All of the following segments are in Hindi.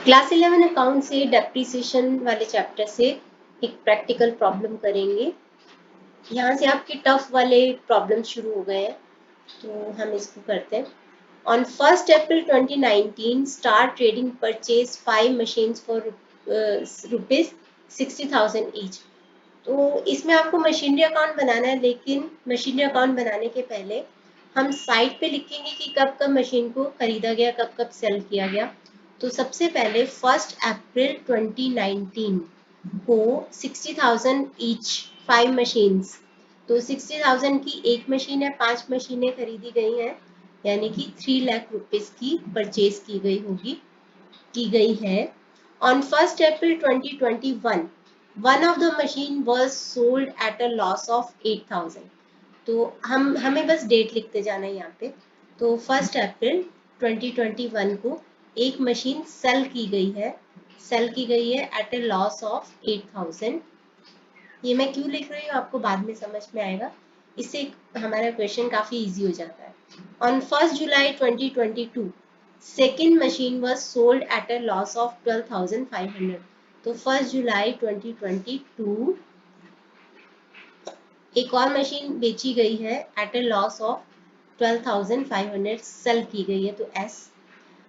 क्लास 11 अकाउंट से डेप्रीसिएशन वाले चैप्टर से एक प्रैक्टिकल प्रॉब्लम करेंगे। यहाँ से आपके टफ वाले प्रॉब्लम शुरू हो गए हैं, तो हम इसको करते हैं। On 1 April 2019 star trading purchase 5 machines for rupees 60,000 each. तो इसमें आपको मशीनरी अकाउंट बनाना है, लेकिन मशीनरी अकाउंट बनाने के पहले हम साइट पे लिखेंगे कि कब कब मशीन को खरीदा गया, कब कब सेल किया गया। तो सबसे पहले 1 अप्रैल 2019 को 60,000 ईच 5 मशीन्स, तो 60,000 की एक मशीन है, 5 मशीनें खरीदी गई हैं, यानी कि 3 लाख रुपीस की परचेज की गई है। On 1 April 2021 one of the machine was sold at a loss of 8,000। तो हमें बस डेट लिखते जाना है यहाँ पे। तो 1 अप्रैल 2021 को एक मशीन सेल की गई है एट अ लॉस ऑफ 8,000। ये मैं क्यों लिख रही हूँ आपको बाद में समझ में आएगा, इससे हमारा क्वेश्चन काफी इजी हो जाता है। On 1 July 2022 second machine was sold at a loss of 12,500। तो 1 जुलाई 2022 एक और मशीन बेची गई है at a loss of 12,500 sale की गई है, तो एस।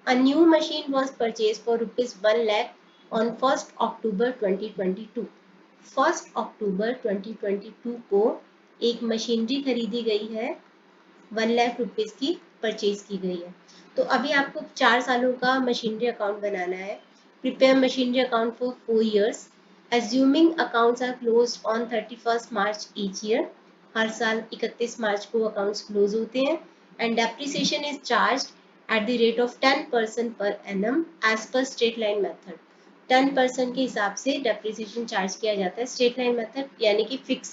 A new machine was purchase for rupees 1 lakh on 1 अक्टूबर 2022। 1 अक्टूबर 2022 को एक मशीनरी खरीदी गई है, 1 लाख रुपीज की परचेज की गई है। तो अभी आपको 4 सालों का मशीनरी अकाउंट बनाना है। Prepare machinery account for 4 years। Assuming accounts are closed on 31st March each year, हर साल 31 मार्च को अकाउंट्स क्लोज होते हैं। And depreciation is charge at the rate of 10% per annum as per straight line method. 10% के हिसाब से डेप्रिसिएशन चार्ज किया जाता है, स्ट्रेट लाइन मेथड यानी कि फिक्स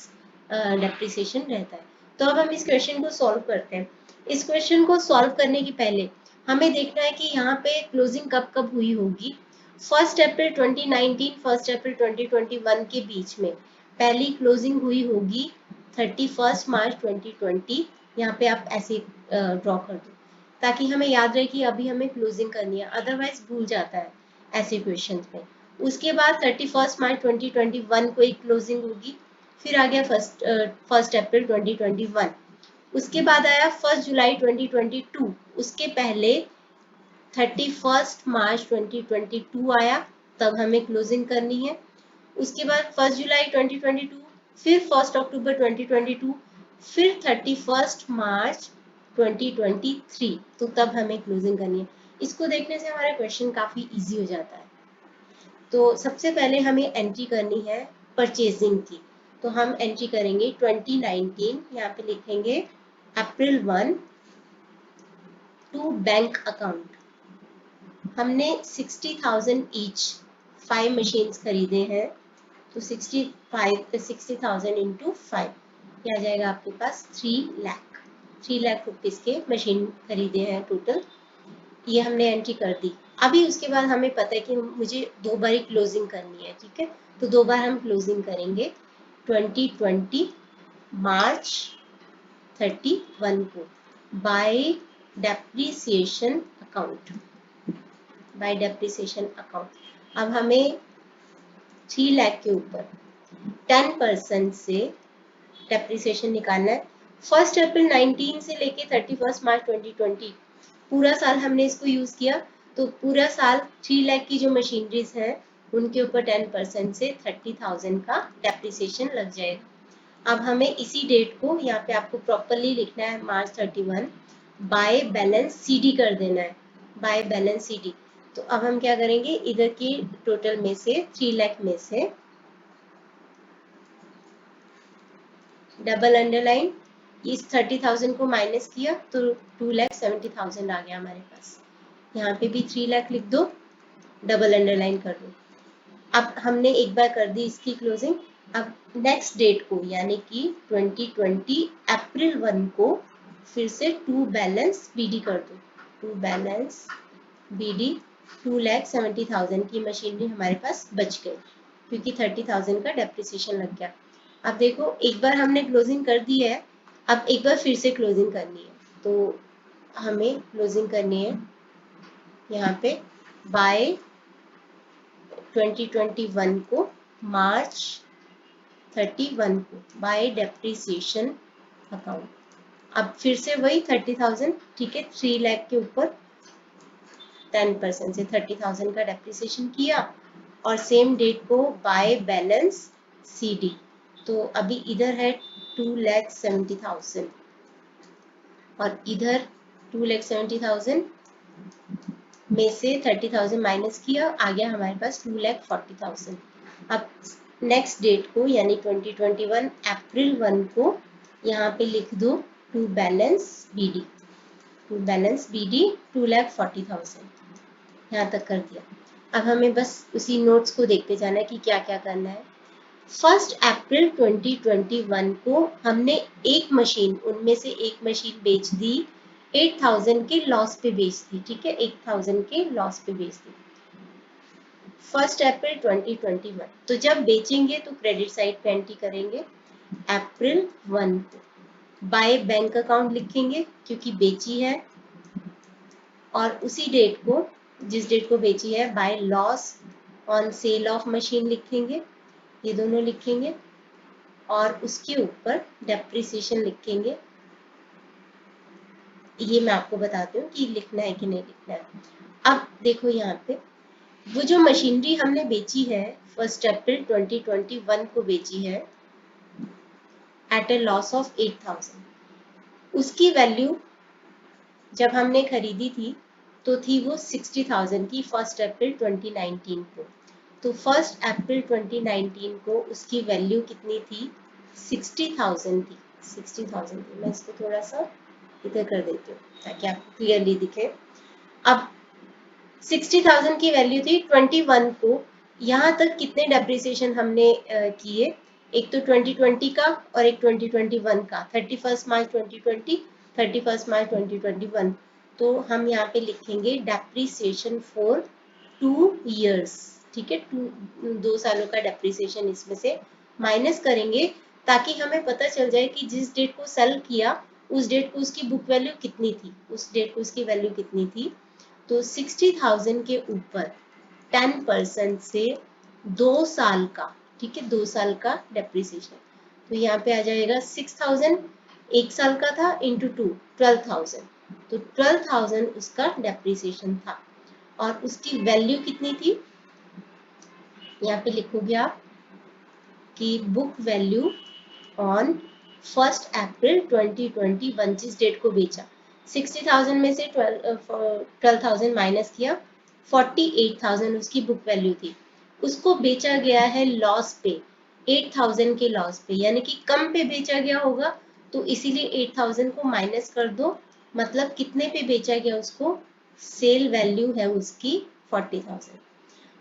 डेप्रिसिएशन रहता है। तो अब हम इस क्वेश्चन को सॉल्व करते हैं। इस क्वेश्चन को सॉल्व करने के पहले हमें देखना है कि यहाँ पे क्लोजिंग कब कब हुई होगी। 1 अप्रैल 2019 1 अप्रैल 2021 के बीच में पहली क्लोजिंग हुई होगी 31 मार्च 2020। यहाँ पे आप ऐसे ड्रॉ कर दो ताकि हमें याद रहे कि अभी हमें क्लोजिंग करनी है, अदरवाइज भूल जाता है ऐसे क्वेश्चन में। उसके बाद 31 मार्च 2021 को एक क्लोजिंग होगी, फिर आ गया 1 अप्रैल 2021। उसके बाद आया 1 जुलाई 2022, उसके पहले 31 मार्च 2022 आया, तब हमें क्लोजिंग करनी है। उसके बाद 1 जुलाई 2022, फिर 1 अक्टूबर 2022, फिर 31 मार्च 2023, तो तब हमें क्लोजिंग करनी है। इसको देखने से हमारा क्वेश्चन काफी इजी हो जाता है। तो सबसे पहले हमें एंट्री करनी है परचेजिंग की, तो हम एंट्री करेंगे 2019, यहाँ पे लिखेंगे अप्रैल 1 टू बैंक अकाउंट। हमने 60,000 ईच 5 मशीन्स खरीदे हैं, तो 60,000 इंटू 5 क्या आ जाएगा आपके पास 3 लाख रुपीस के मशीन खरीदे हैं टोटल। ये हमने एंट्री कर दी। अभी उसके बाद हमें पता है कि मुझे 2 बार क्लोजिंग करनी है, ठीक है। तो 2 बार हम क्लोजिंग करेंगे 2020 मार्च 31 को बाय डेप्रिसिएशन अकाउंट। अब हमें 3 लाख के ऊपर 10% से डेप्रिसिएशन निकालना है। 1 अप्रैल 19 से लेके 31 मार्च 2020 पूरा साल हमने इसको यूज किया, तो पूरा साल 3 लाख की जो मशीनरीज हैं उनके ऊपर 10% से 30,000 का डेप्रिसिएशन लग जाएगा। अब हमें इसी डेट को यहाँ पे आपको प्रॉपरली लिखना है, मार्च 31 बाय बैलेंस सीडी कर देना है, बाय बैलेंस सीडी। तो अब हम क्या करेंगे, इधर की टोटल में से 3 लाख में से डबल अंडरलाइन इस 30,000 को माइनस किया तो 2,70,000 आ गया हमारे पास। यहाँ पे भी 3 लाख लिख दो, डबल अंडरलाइन कर दो। अब हमने एक बार कर दी इसकी क्लोजिंग। अब नेक्स्ट डेट को यानी कि 2020 अप्रैल 1 को फिर से टू बैलेंस बीडी कर दो, टू बैलेंस बीडी 2,70,000 की मशीनरी हमारे पास बच गई क्योंकि 30,000 का डेप्रिसिएशन लग गया। अब देखो एक बार हमने क्लोजिंग कर दी है, अब एक बार फिर से क्लोजिंग करनी है, तो हमें क्लोजिंग करनी है यहाँ पे बाय 2021 को मार्च 31 को बाय डेप्रिसिएशन अकाउंट। अब फिर से वही 30,000, ठीक है, 3 लाख के ऊपर 10% से 30,000 का डेप्रिसिएशन किया और सेम डेट को बाय बैलेंस CD। तो अभी इधर है 2,70,000 और इधर 2,70,000 में से 30,000 माइनस किया, आ गया हमारे पास 2,40,000। अब नेक्स्ट डेट को यानी 2021 अप्रैल 1 को यहाँ पे लिख दो टू बैलेंस BD 2,40,000, यहाँ तक कर दिया। अब हमें बस उसी नोट्स को देखते जाना है कि क्या क्या करना है। 1 अप्रैल 2021 को हमने एक मशीन, उनमें से एक मशीन बेच दी, 8,000 के लॉस पे बेच दी, ठीक है, 8,000 के लॉस पे बेच दी 1 अप्रैल 2021। तो जब बेचेंगे तो क्रेडिट साइड पे एंट्री करेंगे अप्रैल 1 को बाय बैंक अकाउंट लिखेंगे क्योंकि बेची है, और उसी डेट को, जिस डेट को बेची है, by loss on sale of machine लिखेंगे, ये दोनों लिखेंगे, और उसके ऊपर डेप्रिसिएशन लिखेंगे। ये मैं आपको बताती हूँ कि लिखना है कि नहीं लिखना है। अब देखो यहाँ पे वो जो मशीनरी हमने बेची है 1 अप्रैल 2021 को बेची है एट ए लॉस ऑफ 8,000, उसकी वैल्यू जब हमने खरीदी थी तो थी वो 60,000 की 1 अप्रैल 2019 को। तो 1 अप्रैल 2019 को उसकी वैल्यू कितनी थी? 60,000 थी। 60,000 थी। मैं इसको थोड़ा सा इधर कर देती हूँ ताकि आपको क्लियरली दिखे। अब 60,000 की वैल्यू थी 21 को। यहाँ तक कितने डेप्रिसिएशन हमने किए? एक तो 2020 का और एक 2021 का, 31 मार्च 2020, 31 मार्च 2021। तो हम यहाँ पे लिखेंगे डेप्रिसिएशन फॉर 2 years, ठीक है, 2 सालों का डेप्रिसिएशन इसमें से माइनस करेंगे ताकि हमें पता चल जाए कि जिस डेट को सेल किया उस डेट को उसकी बुक वैल्यू कितनी थी, उस डेट को उसकी वैल्यू कितनी थी। तो 60,000 के ऊपर 10% से 2 साल का, ठीक है, 2 साल का डेप्रिसिएशन। तो यहाँ पे आ जाएगा 6,000 एक साल का था इंटू 2 12,000, तो 12,000 उसका डेप्रिसिएशन था और उसकी वैल्यू कितनी थी? यहाँ पे लिखोगे आप कि बुक वैल्यू ऑन 1 अप्रैल 2021, जिस डेट को बेचा, 60,000 में से 12,000 माइनस किया, 48,000 उसकी बुक वैल्यू थी। उसको बेचा गया है लॉस पे, 8,000 के लॉस पे, यानी कि कम पे बेचा गया होगा, तो इसीलिए 8,000 को माइनस कर दो। मतलब कितने पे बेचा गया उसको? सेल वैल्यू है उसकी 40,000।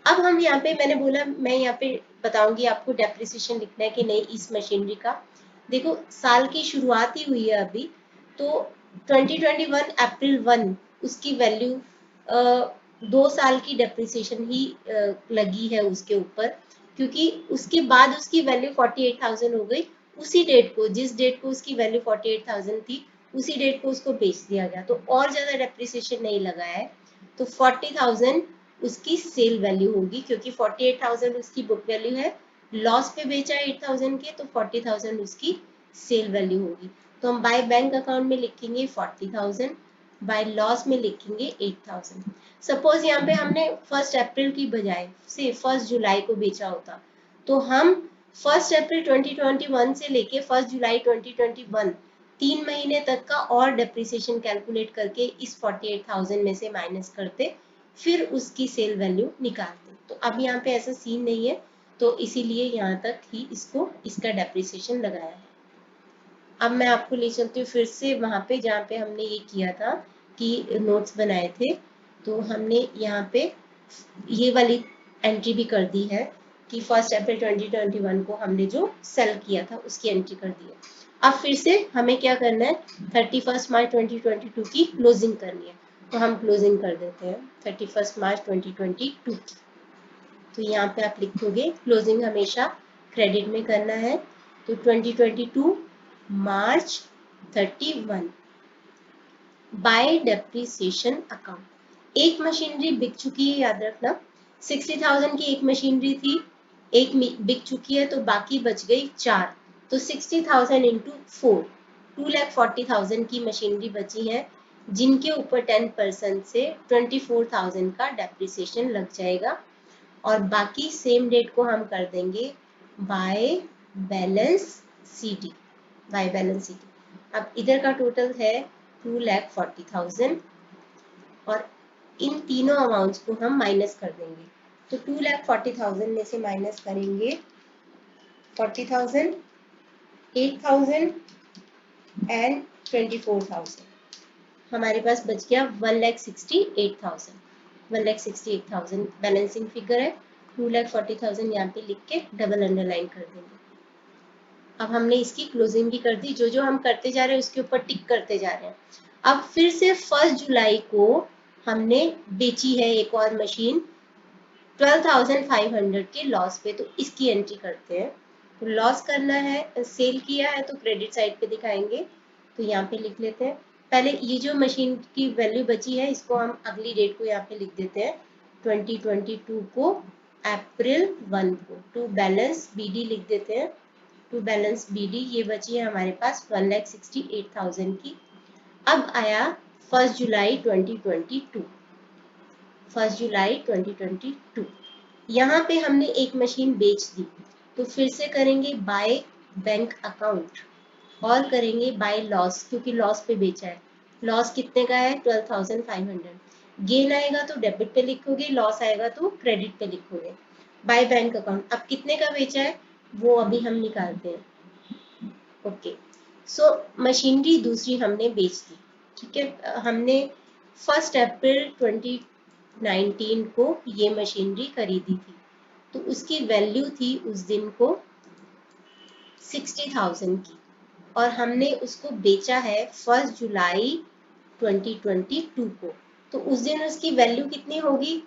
अब हम यहाँ पे, मैंने बोला मैं यहाँ पे बताऊंगी आपको डेप्रिसिएशन लिखना है कि नहीं इस मशीनरी का। देखो साल की शुरुआत ही हुई है अभी, तो 2021 अप्रैल 1 उसकी वैल्यू 2 साल की डेप्रिसिएशन ही लगी है उसके ऊपर, क्योंकि उसके बाद उसकी वैल्यू 48,000 हो गई। उसी डेट को, जिस डेट को उसकी वैल्यू 48,000 थी, उसी डेट को उसको बेच दिया गया, तो और ज्यादा डेप्रिसिएशन नहीं लगा है। तो 40,000 उसकी सेल वैल्यू होगी, क्योंकि 48,000 उसकी बुक वैल्यू है, लॉस पे बेचा 8,000 के, तो 40,000 उसकी सेल वैल्यू होगी। तो हम बाय बैंक अकाउंट में लिखेंगे 40,000, बाय लॉस में लिखेंगे 8,000। सपोज यहाँ पे हमने 1 अप्रैल की बजाय से 1 जुलाई को बेचा होता, तो हम 1 अप्रैल 2021 से लेके 1 जुलाई 2021 3 महीने तक का और डेप्रिसिएशन कैलकुलेट करके इस 48,000 में से माइनस करते, फिर उसकी सेल वैल्यू निकालते। तो अब यहाँ पे ऐसा सीन नहीं है, तो इसीलिए यहाँ तक ही इसको, इसका डेप्रिसिएशन लगाया है। अब मैं आपको ले चलती हूँ फिर से वहां पे जहाँ पे हमने ये किया था कि नोट्स बनाए थे। तो हमने यहाँ पे ये वाली एंट्री भी कर दी है कि 1 अप्रैल 2021 को हमने जो सेल किया था उसकी एंट्री कर दी है। अब फिर से हमें क्या करना है? 31 मार्च 2022 की क्लोजिंग करनी है, तो हम क्लोजिंग कर देते हैं 31 मार्च 2022 की। तो यहाँ पे आप लिखोगे क्लोजिंग हमेशा क्रेडिट में करना है, तो 2022 मार्च 31 बाय डेप्रिसिएशन अकाउंट। एक मशीनरी बिक चुकी है, याद रखना, 60,000 की एक मशीनरी थी, एक बिक चुकी है, तो बाकी बच गई 4। तो 60,000 इंटू 4, 2,40,000 की मशीनरी बची है, जिनके ऊपर 10% से 24,000 का डेप्रिसिएशन लग जाएगा। और बाकी सेम डेट को हम कर देंगे बाय बैलेंस सीटी, बाय बैलेंस सीटी। अब इधर का टोटल है 2,40,000 और इन तीनों अमाउंट्स को हम माइनस कर देंगे। तो 2,40,000 में से माइनस करेंगे 40,000, 8,000 एंड 24,000, हमारे पास बच गया 1,68,000। 1,68,000 बैलेंसिंग फिगर है। 2,40,000 यहाँ पे लिख के डबल अंडरलाइन कर देंगे। अब हमने इसकी क्लोजिंग भी कर दी, जो जो हम करते जा रहे हैं उसके ऊपर टिक करते जा रहे हैं। अब फिर से 1 जुलाई को हमने बेची है एक और मशीन 12,500 के लॉस पे, तो इसकी एंट्री करते हैं। तो लॉस करना है, सेल किया है तो क्रेडिट साइड पे दिखाएंगे, तो यहाँ पे लिख लेते हैं। पहले ये जो मशीन की वैल्यू बची है इसको हम अगली डेट को यहाँ पे लिख देते हैं 2022 को अप्रैल 1 को, टू बैलेंस बीडी लिख देते हैं। टू बैलेंस बीडी ये बची है हमारे पास 1,68,000 की। अब आया 1 जुलाई 2022, 1 जुलाई 2022, यहाँ पे हमने एक मशीन बेच दी, तो फिर से करेंगे बाय बैंक अकाउंट और करेंगे बाय लॉस, क्योंकि लॉस पे बेचा है। लॉस कितने का है 12,500। गेन आएगा तो डेबिट पे लिखोगे, लॉस आएगा तो क्रेडिट पे लिखोगे। बाय बैंक अकाउंट, अब कितने का बेचा है वो अभी हम निकालते हैं। ओके, सो मशीनरी दूसरी हमने बेच दी, ठीक है। हमने 1 अप्रैल 2019 को ये मशीनरी खरीदी थी, तो उसकी वैल्यू थी उस दिन को 60,000 की, और हमने उसको बेचा है 1 जुलाई 2022 को, तो उस दिन उसकी वैल्यू कितनी होगी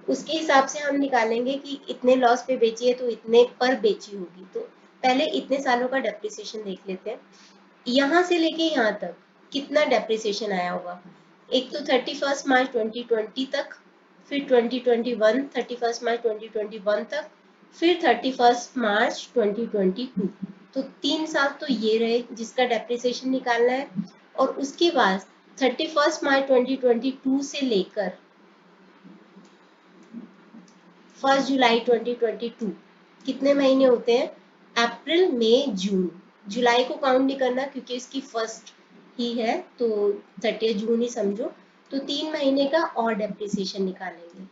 उसके हिसाब से हम निकालेंगे कि इतने लॉस पे बेची है तो इतने पर बेची होगी। तो पहले इतने सालों का डेप्रिसिएशन देख लेते हैं, यहाँ से लेके यहाँ तक कितना डेप्रिसिएशन आया होगा। एक तो 31 मार्च 2020 तक, फिर 2021 31 मार्च 2021 तक, फिर 31 मार्च 2022, तो 3 साल तो ये रहे जिसका डेप्रिसिएशन निकालना है। और उसके बाद 31 मार्च 2022 से लेकर 1 जुलाई 2022 कितने महीने होते हैं, अप्रैल मई जून। जुलाई को काउंट नहीं करना क्योंकि इसकी फर्स्ट ही है, तो 30 जून ही समझो। तो 3 महीने का और डेप्रिसिएशन निकालेंगे।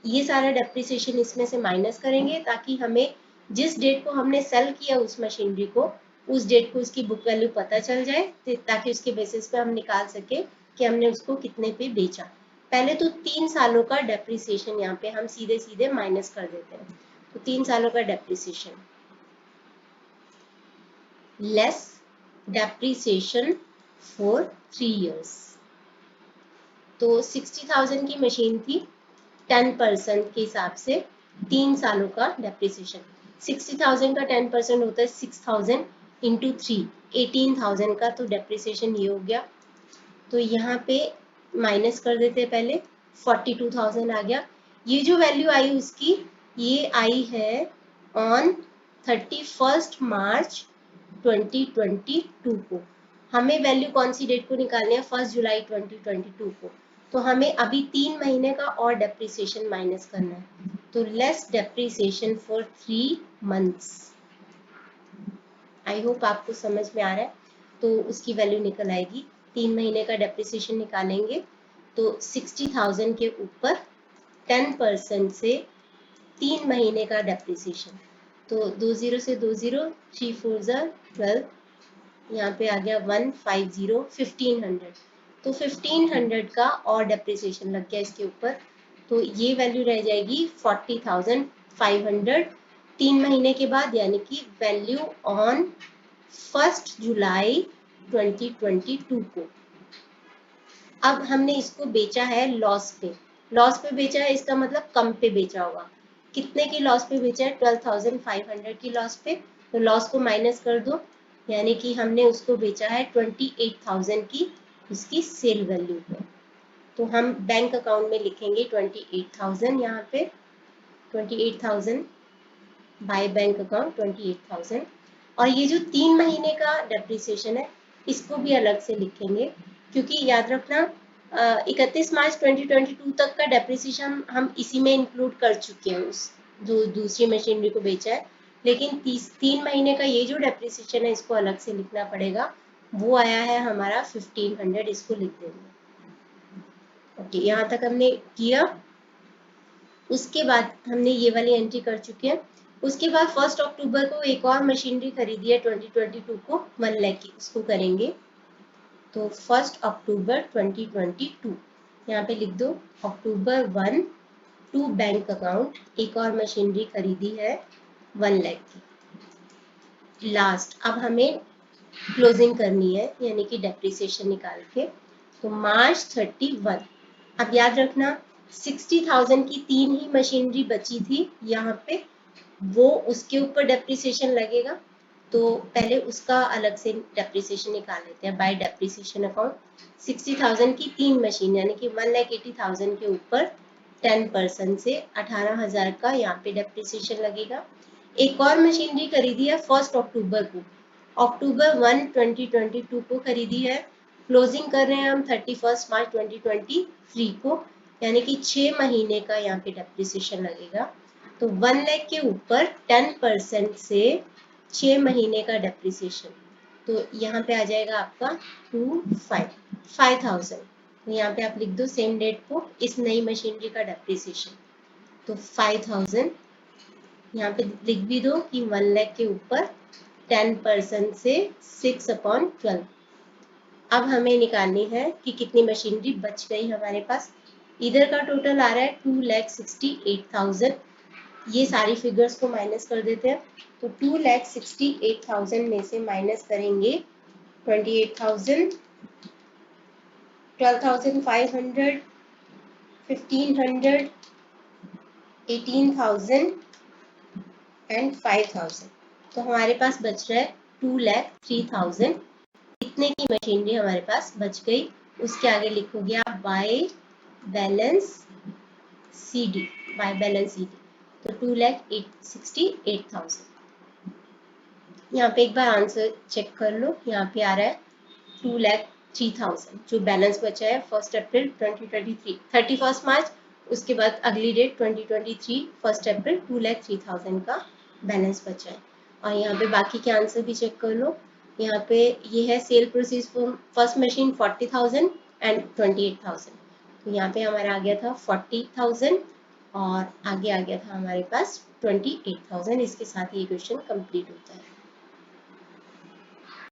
ये सारा डेप्रिसिएशन इसमें से माइनस करेंगे ताकि हमें जिस डेट को हमने सेल किया उस मशीनरी को, उस डेट को उसकी बुक वैल्यू पता चल जाए, ताकि उसके बेसिस पे हम निकाल सके कि हमने उसको कितने पे बेचा। पहले तो 3 सालों का डेप्रिसिएशन यहाँ पे हम सीधे सीधे माइनस कर देते हैं। तो 3 सालों का depreciation less depreciation for 3 years. तो 60,000 की मशीन थी, 10% के हिसाब से 3 सालों का डेप्रिसिएशन। 60,000 का 10% होता है 6,000 इंटू 3, 18,000 का, तो डेप्रिसिएशन ये हो गया। तो यहाँ पे माइनस कर देते हैं पहले, 42,000 आ गया। ये जो वैल्यू आई उसकी, ये आई है ऑन 31 मार्च 2022 को। हमें वैल्यू कौन सी डेट को निकालनी है, 1 जुलाई 2022 को। तो हमें अभी 3 महीने का और डेप्रिसिएशन माइनस करना है, तो less depreciation for 3 months. I hope आपको समझ में आ रहा है। तो उसकी वैल्यू निकल आएगी, 3 महीने का डेप्रिसिएशन निकालेंगे तो 60,000 के ऊपर 10% से 3 महीने का डेप्रिसिएशन। तो 20 से 20, 3 4 12, यहाँ पे आ गया 150, 1500। तो 1500 का और डेप्रिसिएशन लग गया इसके ऊपर, तो ये वैल्यू रह जाएगी 40,500 3 महीने के बाद, यानी कि वैल्यू ऑन 1 जुलाई 2022 को। अब हमने इसको बेचा है लॉस पे, लॉस पे बेचा है इसका मतलब कम पे बेचा होगा। कितने की लॉस पे बेचा है, 12,500 की लॉस पे, तो लॉस को माइनस कर दो, यानी कि हमने उसको बेचा है 28,000 की उसकी सेल वैल्यू पे। तो हम बैंक अकाउंट में लिखेंगे 28,000 यहाँ पे, 28,000 बाय बैंक अकाउंट 28,000। और ये जो 3 महीने का डेप्रिसिएशन है इसको भी अलग से लिखेंगे, क्योंकि याद रखना 31 मार्च 2022 तक का डेप्रिसिएशन हम इसी में इंक्लूड कर चुके हैं, उस जो दूसरी मशीनरी को बेचा है। लेकिन 3 महीने का ये जो डेप्रिसिएशन है इसको अलग से लिखना पड़ेगा, वो आया है हमारा 1500, इसको लिख देंगे। ओके, यहाँ तक हमने किया। उसके बाद हमने ये वाली एंट्री कर चुके हैं। उसके बाद 1 अक्टूबर को एक और मशीनरी खरीदी है 2022 को 1 लाख की, उसको करेंगे। तो 1 अक्टूबर 2022 यहाँ पे लिख दो अक्टूबर 1 टू बैंक अकाउंट, एक और मशीनरी खरीदी है 1 लाख की। लास्ट अब हमें क्लोजिंग करनी है, यानी कि डेप्रिसिएशन निकाल के। तो मार्च 31, अब याद रखना 60,000 की 3 ही मशीनरी बची थी यहाँ पे, वो उसके ऊपर डेप्रिसिएशन लगेगा। तो पहले उसका अलग से डेप्रिसिएशन निकाल लेते हैं बाय डेप्रिसिएशन अकाउंट। 60,000 की 3 मशीन यानी कि 1,80,000 के ऊपर 10% से 18,000 का यहाँ पे डेप्रिसिएशन लगेगा। एक और मशीनरी खरीदी है 1 अक्टूबर को, अक्टूबर 1 2022 को खरीदी है। क्लोजिंग कर रहे हैं हम 31 मार्च 2023 को, यानी कि 6 महीने का यहाँ पे डेप्रिसिएशन लगेगा। तो 1 लाख के ऊपर 10% से 6 महीने का डेप्रिसिएशन, तो यहाँ पे आ जाएगा आपका 5,000। तो यहाँ पे आप लिख दो सेम डेट को इस नई मशीनरी का डेप्रिसिएशन। तो 5,000 यहाँ पे लिख भी दो कि 1 लाख के ऊपर 10% से 6/12। अब हमें निकालनी है कि कितनी मशीनरी बच गई हमारे पास। इधर का टोटल आ रहा है 2,68,000। ये सारी फिगर्स को माइनस कर देते हैं। तो 2,68,000 में से माइनस करेंगे 28,000, 12,500, 1,500, 18,000 एंड 5,000। तो हमारे पास बच रहा है 2,03,000। इतने की मशीनरी हमारे पास बच गई। उसके आगे लिखोगे आप by balance CD, by balance CD। तो 2,68,000। यहाँ पे एक बार आंसर चेक कर लो, यहाँ पे आ रहा है 2,03,000 जो बैलेंस बचा है 1 अप्रैल 2023, 31 मार्च, उसके बाद अगली डेट 2023 1 अप्रैल 2,03,000 का बैलेंस बचा है। और यहाँ पे बाकी के आंसर भी चेक कर लो। यहाँ पे ये है sale proceeds for first machine 40,000 and 28,000। तो यहाँ पे हमारा आ गया था 40,000 और आगे आ गया था हमारे पास 28,000। इसके साथ ये क्वेश्चन कंप्लीट होता है।